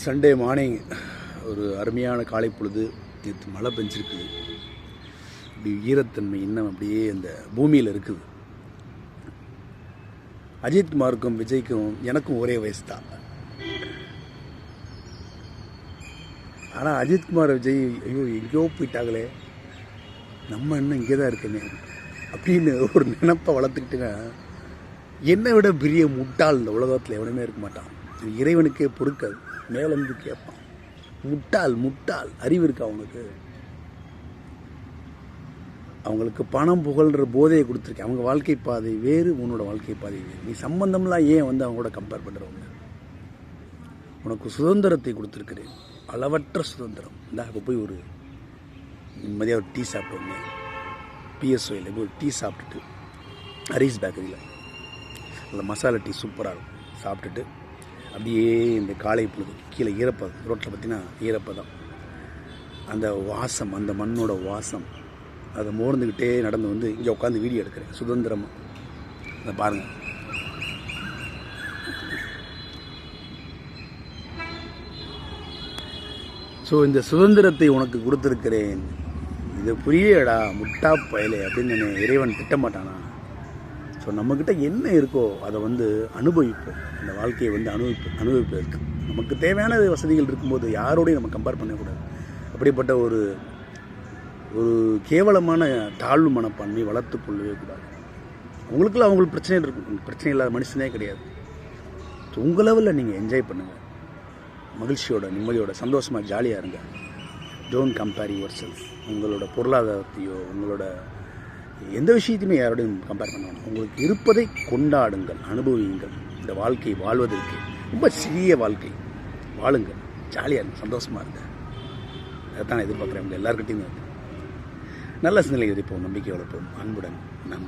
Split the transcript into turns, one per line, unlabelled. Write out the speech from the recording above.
Sunday morning ஒரு அருமையான காலை பொழுது. நேற்று மழை பெஞ்சிருக்குது. அப்படி ஈரத்தன்மை இன்னும் அப்படியே அந்த பூமியில் இருக்குது. அஜித்குமாருக்கும் விஜய்க்கும் எனக்கும் ஒரே வயசு தான். ஆனால் அஜித்குமார் விஜய் ஐயோ எங்கேயோ போயிட்டாங்களே, நம்ம இன்னும் இங்கே தான் இருக்கேனே அப்படின்னு ஒரு நினைப்பை வளர்த்துக்கிட்டுங்க. என்னை விட பெரிய முட்டாள் இந்த உலகத்தில் எவனுமே இருக்க மாட்டான். இறைவனுக்கே பொறுக்காது, மேலேருந்து கேட்பான். முட்டாள் முட்டாள் அறிவு இருக்கா அவனுக்கு? அவங்களுக்கு பணம் புகழ்கிற போதையை கொடுத்துருக்கேன். அவங்க வாழ்க்கை பாதை வேறு, உன்னோட வாழ்க்கை பாதை வேறு. நீ சம்பந்தம்லாம் ஏன் வந்து அவங்களோட கம்பேர் பண்ணுறவங்க? உனக்கு சுதந்திரத்தை கொடுத்துருக்குறேன், அளவற்ற சுதந்திரம். இந்த இப்போ போய் ஒரு நிம்மதியாக ஒரு டீ சாப்பிட்டு வந்தேன். பிஎஸ்ஒயில் போய் ஒரு டீ சாப்பிட்டுட்டு, ஹரீஸ் பேக்கரியில் அந்த மசாலா டீ சூப்பராக இருக்கும். சாப்பிட்டுட்டு அப்படியே இந்த காலை பொழுது கீழே ஈரப்பதம், ரோட்டில் பார்த்தீங்கன்னா ஈரப்பதம், அந்த வாசம், அந்த மண்ணோட வாசம், அதை மோர்ந்துக்கிட்டே நடந்து வந்து இங்கே உட்காந்து வீடியோ எடுக்கிறேன் சுதந்திரமாக. அதை பாருங்கள். ஸோ இந்த சுதந்திரத்தை உனக்கு கொடுத்துருக்கிறேன், இது புரியடா முட்டா பயலே அப்படின்னு இறைவன் திட்டமாட்டானா? ஸோ நம்மக்கிட்ட என்ன இருக்கோ அதை வந்து அனுபவிப்போம். அந்த வாழ்க்கையை வந்து அனுபவிப்பதற்கு நமக்கு தேவையான வசதிகள் இருக்கும்போது யாரோடையும் நம்ம கம்பேர் பண்ணக்கூடாது. அப்படிப்பட்ட ஒரு ஒரு கேவலமான தாழ்வு மனப்பான்மை வளர்த்து கொள்ளவே கூடாது. உங்களுக்குள்ள அவங்களுக்கு பிரச்சனை இருக்கும், பிரச்சனை இல்லாத மனுஷனே கிடையாது. ஸோ உங்கள் லெவலில் நீங்கள் என்ஜாய் பண்ணுங்கள், மகிழ்ச்சியோட நிம்மதியோட சந்தோஷமாக ஜாலியாக இருங்க. Don't compare your self. உங்களோட பொருளாதாரத்தையோ உங்களோட எந்த விஷயத்தையுமே யாரோடையும் கம்பேர் பண்ண வேண்டாம். உங்களுக்கு இருப்பதை கொண்டாடுங்கள், அனுபவியுங்கள். இந்த வாழ்க்கை வாழ்வதற்கு ரொம்ப சிறிய வாழ்க்கை, வாழுங்கள், ஜாலியாக இருங்க, சந்தோஷமாக இருங்க. அதைத்தான் நான் எதிர்பார்க்குறேன். உங்கள் எல்லாருக்கிட்டையும் நல்ல சிந்தனை விதைப்போம், நம்பிக்கை வளர்ப்போம், அன்புடன் நம்பி.